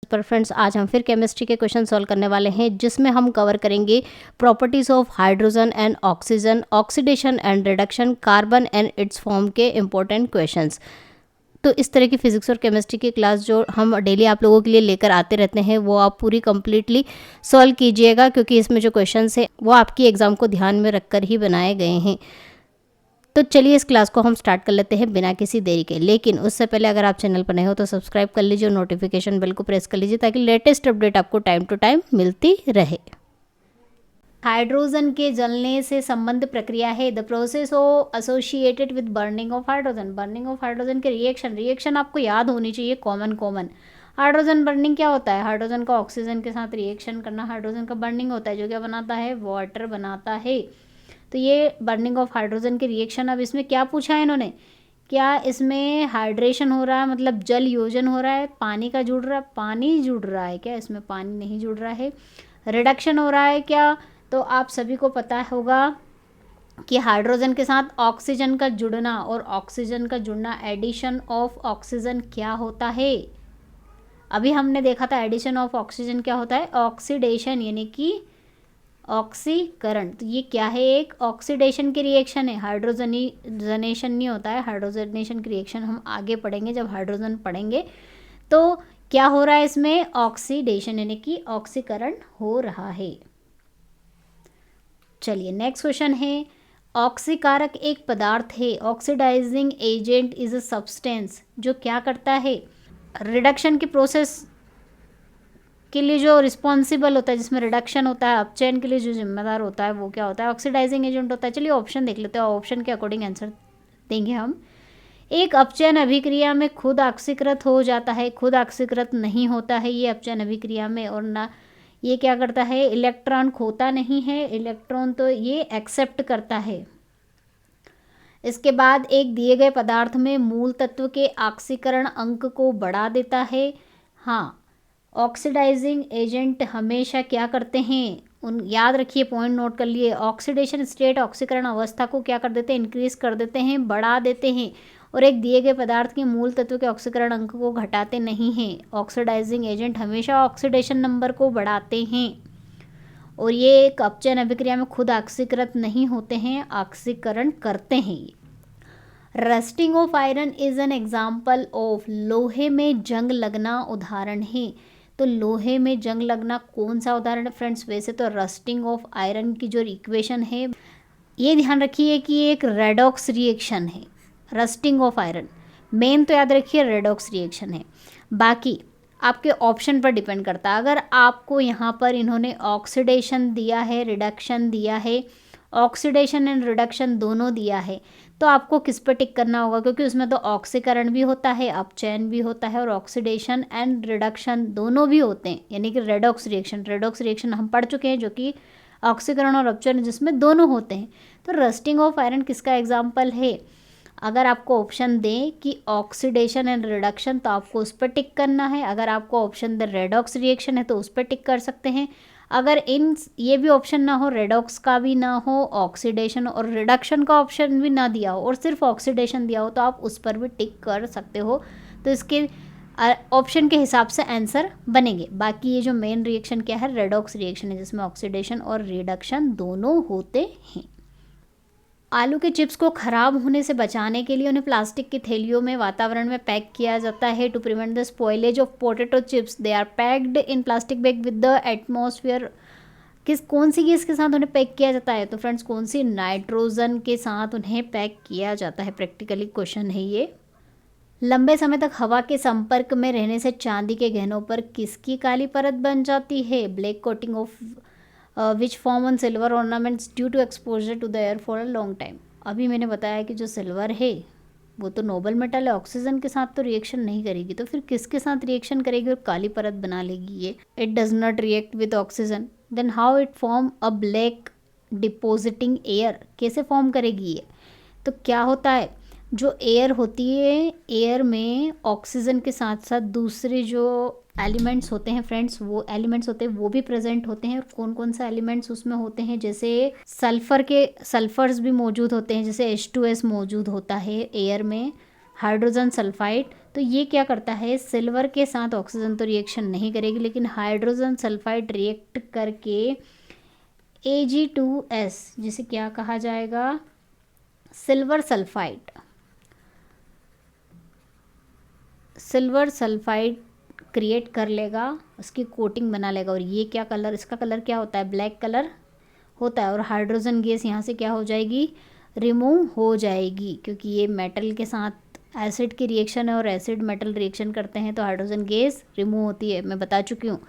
पर फ्रेंड्स आज हम फिर केमिस्ट्री के क्वेश्चन सॉल्व करने वाले हैं, जिसमें हम कवर करेंगे properties of hydrogen and oxygen, oxidation and reduction, carbon and it's form के इंपॉर्टेंट क्वेश्चंस। तो इस तरह की फिजिक्स और केमिस्ट्री की क्लास जो हम डेली आप लोगों के लिए लेकर आते रहते हैं, वो आप पूरी कंप्लीटली सॉल्व कीजिएगा, क्योंकि इसमें जो क्वेश्चंस है वो आपकी एग्जाम को ध्यान में रखकर ही बनाए गए हैं। तो चलिए इस क्लास को हम स्टार्ट कर लेते हैं बिना किसी देरी के। लेकिन उससे पहले अगर आप चैनल पर नए हो तो सब्सक्राइब कर लीजिए और नोटिफिकेशन बेल को प्रेस कर लीजिए, ताकि लेटेस्ट अपडेट आपको टाइम टू टाइम मिलती रहे। हाइड्रोजन के जलने से संबंध प्रक्रिया है the process associated with burning of hydrogen. Burning of hydrogen के रिएक्शन आपको याद होनी चाहिए, कॉमन। हाइड्रोजन बर्निंग क्या होता है? हाइड्रोजन का ऑक्सीजन के साथ रिएक्शन करना हाइड्रोजन का बर्निंग होता है, जो क्या बनाता है? वाटर बनाता है। तो ये बर्निंग ऑफ हाइड्रोजन के रिएक्शन। अब इसमें क्या पूछा है इन्होंने? क्या इसमें हाइड्रेशन हो रहा है, मतलब जल योजन हो रहा है, पानी का जुड़ रहा है? पानी जुड़ रहा है क्या? इसमें पानी नहीं जुड़ रहा है। रिडक्शन हो रहा है क्या? तो आप सभी को पता होगा कि हाइड्रोजन के साथ ऑक्सीजन का जुड़ना और ऑक्सीजन का जुड़ना, एडिशन ऑफ ऑक्सीजन क्या होता है? अभी हमने देखा था एडिशन ऑफ ऑक्सीजन क्या होता है? ऑक्सीडेशन, यानी कि ऑक्सीकरण। तो ये क्या है? एक ऑक्सीडेशन की रिएक्शन है, हाइड्रोजनेशन नहीं होता है। हाइड्रोजनेशन की रिएक्शन हम आगे पढ़ेंगे, जब हाइड्रोजन पढ़ेंगे। तो क्या हो रहा है इसमें? ऑक्सीडेशन, यानी कि ऑक्सीकरण हो रहा है। चलिए नेक्स्ट क्वेश्चन है, ऑक्सीकारक एक पदार्थ है। Oxidising agent is a substance जो क्या करता है? रिडक्शन की प्रोसेस के लिए जो रिस्पॉन्सिबल होता है, जिसमें रिडक्शन होता है, अपचयन के लिए जो जिम्मेदार होता है, वो क्या होता है? ऑक्सीडाइजिंग एजेंट होता है। चलिए ऑप्शन देख लेते हैं, ऑप्शन के अकॉर्डिंग आंसर देंगे हम। एक अपचयन अभिक्रिया में खुद ऑक्सीकृत हो जाता है, खुद ऑक्सीकृत नहीं होता है ये अपचयन अभिक्रिया में। और ना ये क्या करता है? इलेक्ट्रॉन खोता नहीं है, इलेक्ट्रॉन तो ये एक्सेप्ट करता है। इसके बाद एक दिए गए पदार्थ में मूल तत्व के ऑक्सीकरण अंक को बढ़ा देता है। हाँ, ऑक्सीडाइजिंग एजेंट हमेशा क्या करते हैं? याद रखिए, पॉइंट नोट कर लिए। ऑक्सीडेशन स्टेट, ऑक्सीकरण अवस्था को क्या कर देते हैं? इंक्रीज कर देते हैं, बढ़ा देते हैं। और एक दिए गए पदार्थ के मूल तत्व के ऑक्सीकरण अंक को घटाते नहीं हैं। ऑक्सीडाइजिंग एजेंट हमेशा ऑक्सीडेशन नंबर को बढ़ाते हैं। और ये एक अपचयन अभिक्रिया में खुद ऑक्सीकृत नहीं होते हैं, ऑक्सीकरण करते हैं। Rusting of iron is an example of, लोहे में जंग लगना उदाहरण है। तो लोहे में जंग लगना कौन सा उदाहरण है फ्रेंड्स? वैसे तो रस्टिंग ऑफ आयरन की जो इक्वेशन है, ये ध्यान रखिए कि ये एक रेडॉक्स रिएक्शन है। रस्टिंग ऑफ आयरन मेन तो याद रखिए रेडॉक्स रिएक्शन है, बाकी आपके ऑप्शन पर डिपेंड करता है। अगर आपको यहाँ पर इन्होंने ऑक्सीडेशन दिया है, रिडक्शन दिया है, ऑक्सीडेशन एंड रिडक्शन दोनों दिया है, तो आपको किस पर टिक करना होगा? क्योंकि उसमें तो ऑक्सीकरण भी होता है, अपचयन भी होता है, और ऑक्सीडेशन एंड रिडक्शन दोनों भी होते हैं, यानी कि रेडॉक्स रिएक्शन हम पढ़ चुके हैं, जो कि ऑक्सीकरण और अपचयन जिसमें दोनों होते हैं। तो रस्टिंग ऑफ आयरन किसका एग्जाम्पल है? अगर आपको ऑप्शन दें कि ऑक्सीडेशन एंड रिडक्शन, तो आपको उस पर टिक करना है। अगर आपको ऑप्शन दे रेडॉक्स रिएक्शन है, तो उस पर टिक कर सकते हैं। अगर ये भी ऑप्शन ना हो, रेडॉक्स का भी ना हो, ऑक्सीडेशन और रिडक्शन का ऑप्शन भी ना दिया हो, और सिर्फ ऑक्सीडेशन दिया हो, तो आप उस पर भी टिक कर सकते हो। तो इसके ऑप्शन के हिसाब से आंसर बनेंगे। बाकी ये जो मेन रिएक्शन क्या है? रेडॉक्स रिएक्शन है, जिसमें ऑक्सीडेशन और रिडक्शन दोनों होते हैं। आलू के चिप्स को खराब होने से बचाने के लिए उन्हें प्लास्टिक की थैलियों में वातावरण में पैक किया जाता है। To prevent the spoilage of potato chips they are packed in plastic bag with the atmosphere. कौन सी गैस के साथ उन्हें पैक किया जाता है? तो फ्रेंड्स कौन सी? नाइट्रोजन के साथ उन्हें पैक किया जाता है। प्रैक्टिकली क्वेश्चन है ये। लंबे समय तक हवा के संपर्क में रहने से चांदी के गहनों पर किसकी काली परत बन जाती है? Black coating of which form on silver ornaments due to exposure to the air for a long time. अभी मैंने बताया कि जो सिल्वर है वो तो नोबल मेटल है, ऑक्सीजन के साथ तो रिएक्शन नहीं करेगी, तो फिर किसके साथ रिएक्शन करेगी और काली परत बना लेगी ये? It does not react with oxygen, then how it form a black depositing air. कैसे फॉर्म करेगी ये? तो क्या होता है, जो एयर होती है, एयर में ऑक्सीजन के साथ साथ दूसरे जो एलिमेंट्स होते हैं फ्रेंड्स, वो एलिमेंट्स होते हैं वो भी प्रेजेंट होते हैं। और कौन कौन सा एलिमेंट्स उसमें होते हैं? जैसे सल्फर्स भी मौजूद होते हैं, जैसे H2S मौजूद होता है एयर में, हाइड्रोजन सल्फाइड। तो ये क्या करता है, सिल्वर के साथ ऑक्सीजन तो रिएक्शन नहीं करेगी, लेकिन हाइड्रोजन सल्फाइड रिएक्ट करके Ag2S, जिसे क्या कहा जाएगा, silver sulphide, silver sulphide create कर लेगा, उसकी कोटिंग बना लेगा। और ये क्या कलर, इसका कलर क्या होता है, ब्लैक कलर होता है। और हाइड्रोजन गैस यहाँ से क्या हो जाएगी, रिमूव हो जाएगी, क्योंकि ये मेटल के साथ एसिड की रिएक्शन है और एसिड मेटल रिएक्शन करते हैं तो हाइड्रोजन गैस रिमूव होती है, मैं बता चुकी हूँ।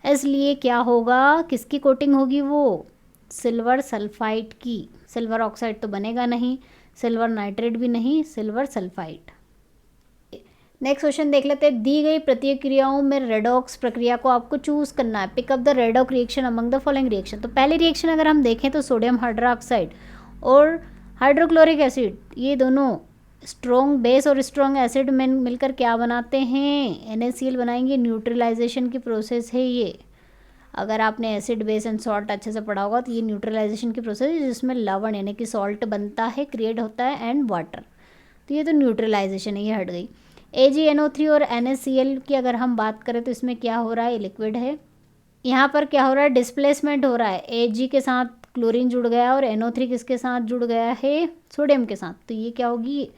इसलिए क्या होगा, किसकी कोटिंग होगी, वो सिल्वर सल्फाइड की। सिल्वर ऑक्साइड तो बनेगा नहीं, सिल्वर नाइट्रेट भी नहीं, सिल्वर सल्फाइड। नेक्स्ट क्वेश्चन देख लेते हैं। दी गई प्रतिक्रियाओं में रेडॉक्स प्रक्रिया को आपको चूज करना है। Pick up the redox reaction among the following reaction. तो पहली रिएक्शन अगर हम देखें तो सोडियम हाइड्रोक्साइड और हाइड्रोक्लोरिक एसिड, ये दोनों स्ट्रॉन्ग बेस और स्ट्रॉन्ग एसिड में मिलकर क्या बनाते हैं, NaCl बनाएंगे। न्यूट्रलाइजेशन की प्रोसेस है ये। अगर आपने एसिड बेस एंड सॉल्ट अच्छे से पढ़ा होगा तो ये न्यूट्रलाइजेशन की प्रोसेस है, जिसमें लवण यानी कि सॉल्ट बनता है, क्रिएट होता है, एंड वाटर। तो ये तो न्यूट्रलाइजेशन है, ये हट गई। AgNO3 और NaCl की अगर हम बात करें तो इसमें क्या हो रहा है, लिक्विड है। यहाँ पर क्या हो रहा है, डिस्प्लेसमेंट हो रहा है। Ag के साथ क्लोरीन जुड़ गया और NO3 किसके साथ जुड़ गया है, सोडियम के साथ। तो ये क्या होगी,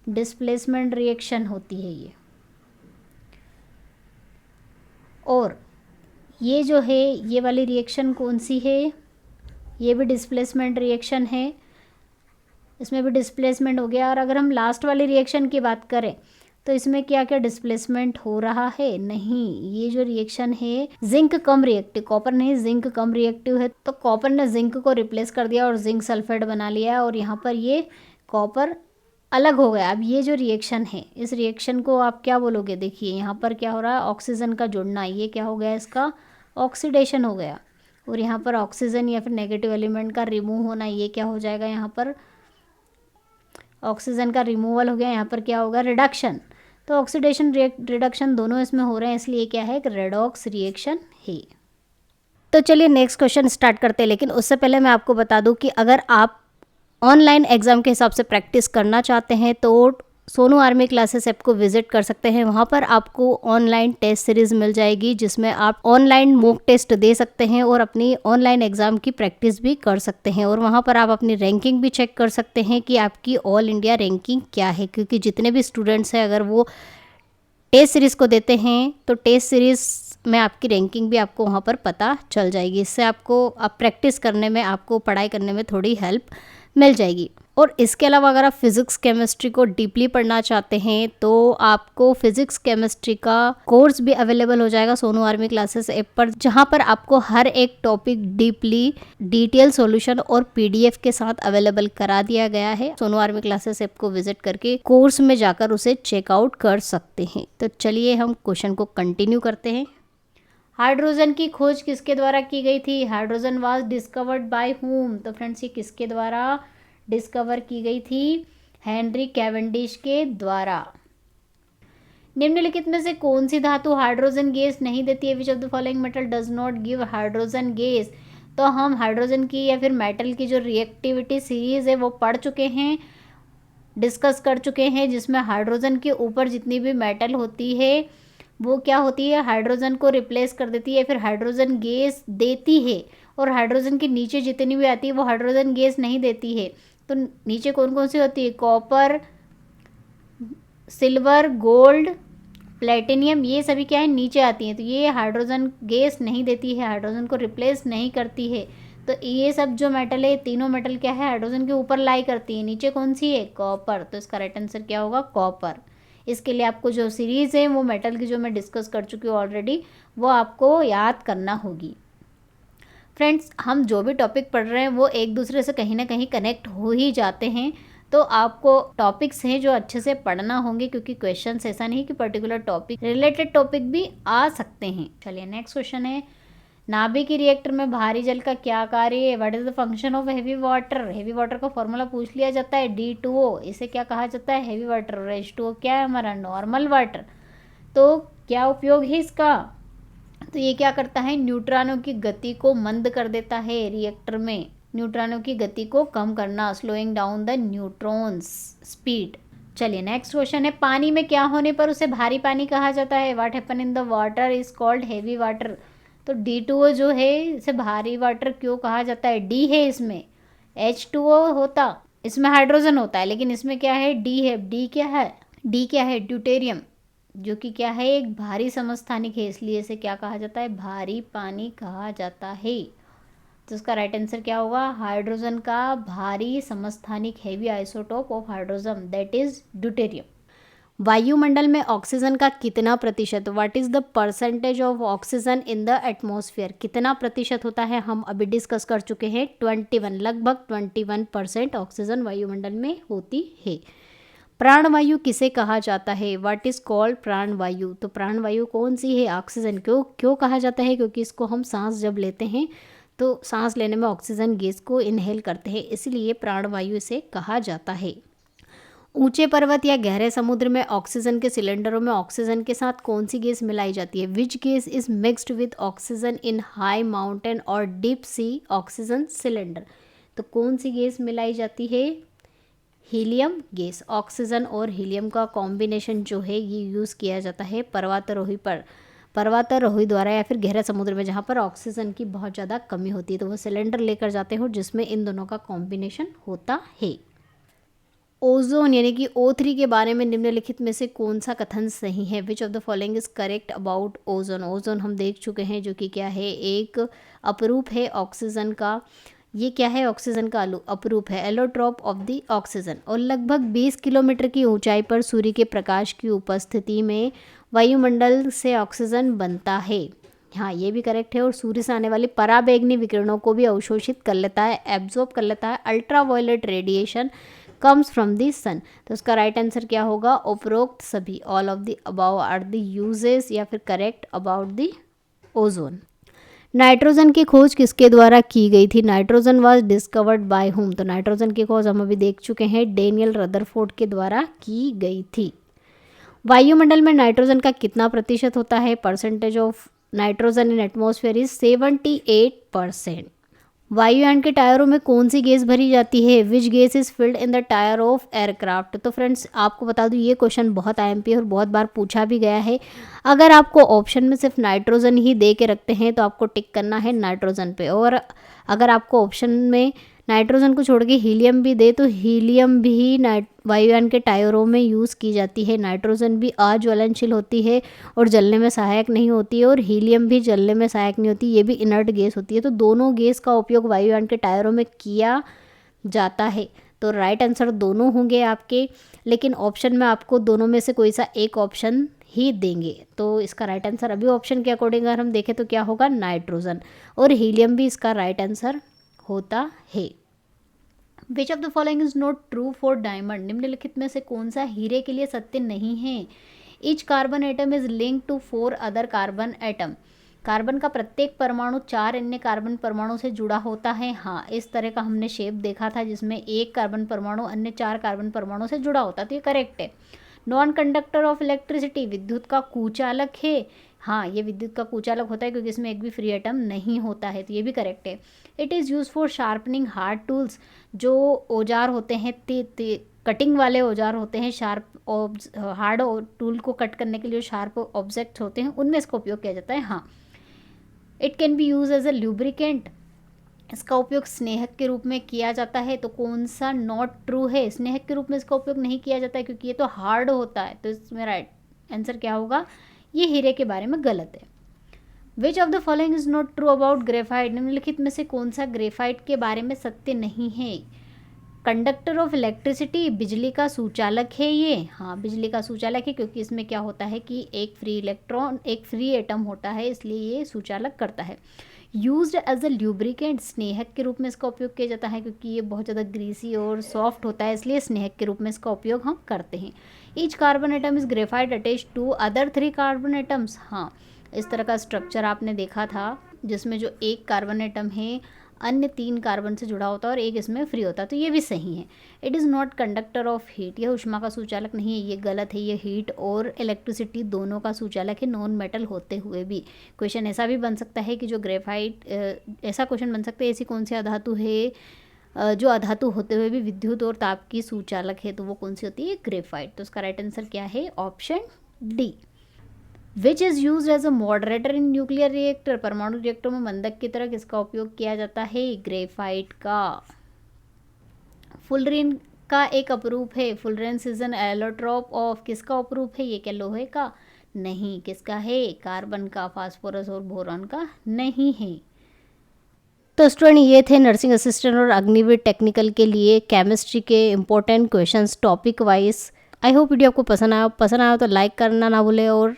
डिस्प्लेसमेंट रिएक्शन होती है ये। और ये जो है, ये वाली रिएक्शन कौन सी है, ये भी डिस्प्लेसमेंट रिएक्शन है, इसमें भी डिस्प्लेसमेंट हो गया। और अगर हम लास्ट वाली रिएक्शन की बात करें तो इसमें क्या क्या डिस्प्लेसमेंट हो रहा है, नहीं, ये जो रिएक्शन है जिंक कम रिएक्टिव, कॉपर नहीं जिंक कम रिएक्टिव है, तो कॉपर ने जिंक को रिप्लेस कर दिया और जिंक सल्फेट बना लिया और यहाँ पर ये कॉपर अलग हो गया। अब ये जो रिएक्शन है, इस रिएक्शन को आप क्या बोलोगे, देखिए यहाँ पर क्या हो रहा है, ऑक्सीजन का जुड़ना, ये क्या हो गया, इसका ऑक्सीडेशन हो गया। और यहाँ पर ऑक्सीजन या फिर नेगेटिव एलिमेंट का रिमूव होना, ये क्या हो जाएगा, यहाँ पर ऑक्सीजन का रिमूवल हो गया, यहाँ पर क्या होगा, रिडक्शन। तो ऑक्सीडेशन रिडक्शन दोनों इसमें हो रहे हैं, इसलिए क्या है, एक रेडॉक्स रिएक्शन है। तो चलिए नेक्स्ट क्वेश्चन स्टार्ट करते हैं। लेकिन उससे पहले मैं आपको बता दूं कि अगर आप ऑनलाइन एग्ज़ाम के हिसाब से प्रैक्टिस करना चाहते हैं तो सोनू आर्मी क्लासेस ऐप को विजिट कर सकते हैं। वहाँ पर आपको ऑनलाइन टेस्ट सीरीज़ मिल जाएगी, जिसमें आप ऑनलाइन मॉक टेस्ट दे सकते हैं और अपनी ऑनलाइन एग्ज़ाम की प्रैक्टिस भी कर सकते हैं। और वहाँ पर आप अपनी रैंकिंग भी चेक कर सकते हैं कि आपकी ऑल इंडिया रैंकिंग क्या है, क्योंकि जितने भी स्टूडेंट्स हैं अगर वो टेस्ट सीरीज़ को देते हैं तो टेस्ट सीरीज़ में आपकी रैंकिंग भी आपको वहाँ पर पता चल जाएगी। इससे आपको अब प्रैक्टिस करने में, आपको पढ़ाई करने में थोड़ी हेल्प मिल जाएगी। और इसके अलावा अगर आप फिज़िक्स केमिस्ट्री को डीपली पढ़ना चाहते हैं तो आपको फिज़िक्स केमिस्ट्री का कोर्स भी अवेलेबल हो जाएगा सोनू आर्मी क्लासेस ऐप पर, जहाँ पर आपको हर एक टॉपिक डीपली डिटेल सॉल्यूशन और PDF के साथ अवेलेबल करा दिया गया है। सोनू आर्मी क्लासेस ऐप को विजिट करके कोर्स में जाकर उसे चेकआउट कर सकते हैं। तो चलिए हम क्वेश्चन को कंटिन्यू करते हैं। हाइड्रोजन की खोज किसके द्वारा की गई थी, hydrogen was discovered by whom. तो फ्रेंड्स ये किसके द्वारा डिस्कवर की गई थी, हेनरी कैवेंडिश के द्वारा। निम्नलिखित में से कौन सी धातु हाइड्रोजन गैस नहीं देती है, which of the following metal does not give hydrogen gas. तो हम हाइड्रोजन की या फिर मेटल की जो रिएक्टिविटी सीरीज है वो पढ़ चुके हैं, डिस्कस कर चुके हैं, जिसमें हाइड्रोजन के ऊपर जितनी भी मेटल होती है वो क्या होती है, हाइड्रोजन को रिप्लेस कर देती है, फिर हाइड्रोजन गैस देती है। और हाइड्रोजन के नीचे जितनी भी आती है वो हाइड्रोजन गैस नहीं देती है। तो नीचे कौन कौन सी होती है, कॉपर, सिल्वर, गोल्ड, प्लेटिनियम, ये सभी क्या है, नीचे आती हैं। तो ये हाइड्रोजन गैस नहीं देती है, हाइड्रोजन को रिप्लेस नहीं करती है। तो ये सब जो मेटल है, तीनों मेटल क्या है, हाइड्रोजन के ऊपर लाई करती है। नीचे कौन सी है, कॉपर। तो इसका राइट आंसर क्या होगा, कॉपर। इसके लिए आपको जो सीरीज़ है वो मेटल की जो मैं डिस्कस कर चुकी हूँ ऑलरेडी, वो आपको याद करना होगी। फ्रेंड्स हम जो भी टॉपिक पढ़ रहे हैं वो एक दूसरे से कहीं ना कहीं कनेक्ट हो ही जाते हैं, तो आपको टॉपिक्स हैं जो अच्छे से पढ़ना होंगे, क्योंकि क्वेश्चन ऐसा नहीं कि पर्टिकुलर टॉपिक, रिलेटेड टॉपिक भी आ सकते हैं। चलिए नेक्स्ट क्वेश्चन है, नाभिकीय रिएक्टर में भारी जल का क्या कार्य है, what is the function of heavy water. Heavy water का फॉर्मूला पूछ लिया जाता है, D2O, इसे क्या कहा जाता है, हैवी वाटर। और H2O क्या है हमारा, नॉर्मल वाटर। तो क्या उपयोग है इसका, तो ये क्या करता है, न्यूट्रॉनों की गति को मंद कर देता है रिएक्टर में, न्यूट्रॉनों की गति को कम करना, slowing down the neutrons speed. चलिए नेक्स्ट क्वेश्चन है, पानी में क्या होने पर उसे भारी पानी कहा जाता है? What happen in the water is called heavy water. तो D2O जो है इसे भारी वाटर क्यों कहा जाता है? डी है इसमें, H2O होता, इसमें हाइड्रोजन होता है, लेकिन इसमें क्या है? डी है। डी क्या है? डी क्या है? ड्यूटेरियम, जो कि क्या है? एक भारी समस्थानिक है, इसलिए इसे क्या कहा जाता है? भारी पानी कहा जाता है। तो इसका राइट आंसर क्या होगा? हाइड्रोजन का भारी समस्थानिक heavy isotope of hydrogen, that is deuterium. वायुमंडल में ऑक्सीजन का कितना प्रतिशत? What is the percentage of oxygen in the atmosphere? कितना प्रतिशत होता है? हम अभी डिस्कस कर चुके हैं 21, लगभग 21% ऑक्सीजन वायुमंडल में होती है। प्राणवायु किसे कहा जाता है? व्हाट इज कॉल्ड प्राणवायु? तो प्राणवायु कौन सी है? ऑक्सीजन। क्यों कहा जाता है? क्योंकि इसको हम सांस जब लेते हैं तो सांस लेने में ऑक्सीजन गैस को इनहेल करते हैं, इसलिए प्राणवायु इसे कहा जाता है। ऊंचे पर्वत या गहरे समुद्र में ऑक्सीजन के सिलेंडरों में ऑक्सीजन के साथ कौन सी गैस मिलाई जाती है? Which gas is mixed with oxygen in high mountain और डीप सी ऑक्सीजन सिलेंडर? तो कौन सी गैस मिलाई जाती है? Helium gas. ऑक्सीजन और हीलियम का कॉम्बिनेशन जो है ये यूज़ किया जाता है पर्वतारोही द्वारा, या फिर गहरे समुद्र में जहाँ पर ऑक्सीजन की बहुत ज़्यादा कमी होती है, तो वो सिलेंडर लेकर जाते हैं जिसमें इन दोनों का कॉम्बिनेशन होता है। ओजोन यानी कि O3 के बारे में निम्नलिखित में से कौन सा कथन सही है? Which of the following is correct about ozone? Ozone हम देख चुके हैं, जो कि क्या है? एक अपरूप है ऑक्सीजन का। ये क्या है? ऑक्सीजन का अपरूप है, एलोट्रॉप ऑफ द ऑक्सीजन। और लगभग 20 किलोमीटर की ऊंचाई पर सूर्य के प्रकाश की उपस्थिति में वायुमंडल से ऑक्सीजन बनता है। हाँ, ये भी करेक्ट है। और सूर्य से आने वाली पराबैंगनी विकिरणों को भी अवशोषित कर लेता है, एब्जॉर्ब कर लेता है। Ultraviolet radiation comes from the sun. तो उसका राइट आंसर क्या होगा? उपरोक्त सभी, all of the above are the uses, या फिर correct about the ozone. Nitrogen की खोज किसके द्वारा की गई थी? Nitrogen was discovered by whom? तो नाइट्रोजन की खोज हम अभी देख चुके हैं, डेनियल रदरफोर्ड के द्वारा की गई थी। वायुमंडल में नाइट्रोजन का कितना प्रतिशत होता है? Percentage of nitrogen in atmosphere is 78%। वायुयान के टायरों में कौन सी गैस भरी जाती है? Which gas is filled in the tyre of aircraft? तो फ्रेंड्स आपको बता दूं, ये क्वेश्चन बहुत IMP और बहुत बार पूछा भी गया है। अगर आपको ऑप्शन में सिर्फ नाइट्रोजन ही दे के रखते हैं तो आपको टिक करना है नाइट्रोजन पे, और अगर आपको ऑप्शन में नाइट्रोजन को छोड़ के हीलियम भी दे तो हीलियम भी वायुयान के टायरों में यूज़ की जाती है। नाइट्रोजन भी अज्वलनशील होती है और जलने में सहायक नहीं होती है, और हीलियम भी जलने में सहायक नहीं होती, ये भी इनर्ट गैस होती है। तो दोनों गैस का उपयोग वायुयान के टायरों में किया जाता है। तो राइट आंसर दोनों होंगे आपके, लेकिन ऑप्शन में आपको दोनों में से कोई सा एक ऑप्शन ही देंगे। तो इसका राइट आंसर अभी ऑप्शन के अकॉर्डिंग अगर हम देखें तो क्या होगा? नाइट्रोजन। और हीलियम भी इसका राइट आंसर होता है। Which of the following is not true for diamond? निम्नलिखित में से कौन सा हीरे के लिए सत्य नहीं है? Each carbon atom is link to 4 other carbon atom. Carbon का प्रत्येक परमाणु 4 अन्य कार्बन परमाणु से जुड़ा होता है। हाँ, इस तरह का हमने शेप देखा था जिसमें एक कार्बन परमाणु अन्य 4 कार्बन परमाणु से जुड़ा होता, तो ये करेक्ट है। नॉन कंडक्टर ऑफ इलेक्ट्रिसिटी, विद्युत का कुचालक है। हाँ, ये विद्युत का कुचालक होता है क्योंकि इसमें एक भी फ्री एटम नहीं होता है, तो ये भी करेक्ट है। It is use for sharpening hard tools, जो औजार होते हैं कटिंग वाले औजार होते हैं, हार्ड टूल को कट करने के लिए शार्प ऑब्जेक्ट्स होते हैं, उनमें इसका उपयोग किया जाता है। हाँ, it can be use as a lubricant, इसका उपयोग स्नेहक के रूप में किया जाता है। तो कौन सा नॉट ट्रू है? स्नेहक के रूप में इसका उपयोग नहीं किया जाता है क्योंकि ये तो हार्ड होता है, तो इसमें राइट आंसर क्या होगा? ये हीरे के बारे में गलत है। Which of the following is not true about graphite? निम्नलिखित में से कौन सा ग्रेफाइट के बारे में सत्य नहीं है? कंडक्टर ऑफ इलेक्ट्रिसिटी, बिजली का सुचालक है ये। हाँ, बिजली का सुचालक है क्योंकि इसमें क्या होता है कि एक फ्री एटम होता है, इसलिए ये सुचालक करता है। यूज्ड एज अ ल्यूब्रिकेंट, स्नेहक के रूप में इसका उपयोग किया जाता है क्योंकि ये बहुत ज़्यादा ग्रीसी और सॉफ्ट होता है, इसलिए स्नेहक के रूप में इसका उपयोग हम करते हैं। Each carbon atom is graphite attach to other 3 carbon atoms. हाँ, इस तरह का स्ट्रक्चर आपने देखा था जिसमें जो एक कार्बन एटम है अन्य 3 कार्बन से जुड़ा होता है और एक इसमें फ्री होता है, तो ये भी सही है। It is not conductor of heat, यह ऊष्मा का सुचालक नहीं है, ये गलत है। ये हीट और इलेक्ट्रिसिटी दोनों का सुचालक है, नॉन मेटल होते हुए भी। क्वेश्चन ऐसा भी बन सकता है कि जो ग्रेफाइट, ऐसा क्वेश्चन बन सकता है ऐसी कौन सी अधातु है जो अधातु होते हुए भी विद्युत और ताप की सुचालक है, तो वो कौन सी होती है? ग्रेफाइट। तो उसका राइट आंसर क्या है? Option D. Which is use as a moderator in nuclear reactor, परमाणु रिएक्टर में मंदक की तरह किसका उपयोग किया जाता है? ग्रेफाइट का। फुलरिन का एक अपरूप है, फुलरेन इज एन एलोट्रॉप ऑफ, किसका अपरूप है? ये क्या लोहे का? नहीं, किसका है? कार्बन का। फास्फोरस और बोरॉन का नहीं है। तो स्टूडेंट ये थे नर्सिंग असिस्टेंट और अग्निवीर टेक्निकल के लिए केमिस्ट्री के important questions topic wise. I hope video आपको पसंद आया तो लाइक करना ना भूले, और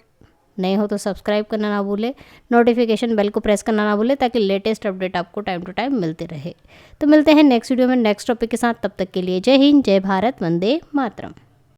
नए हो तो सब्सक्राइब करना ना भूले, नोटिफिकेशन बेल को प्रेस करना ना भूले, ताकि लेटेस्ट अपडेट आपको टाइम टू टाइम मिलते रहे। तो मिलते हैं नेक्स्ट वीडियो में नेक्स्ट टॉपिक के साथ। तब तक के लिए जय हिंद, जय भारत, वंदे मातरम।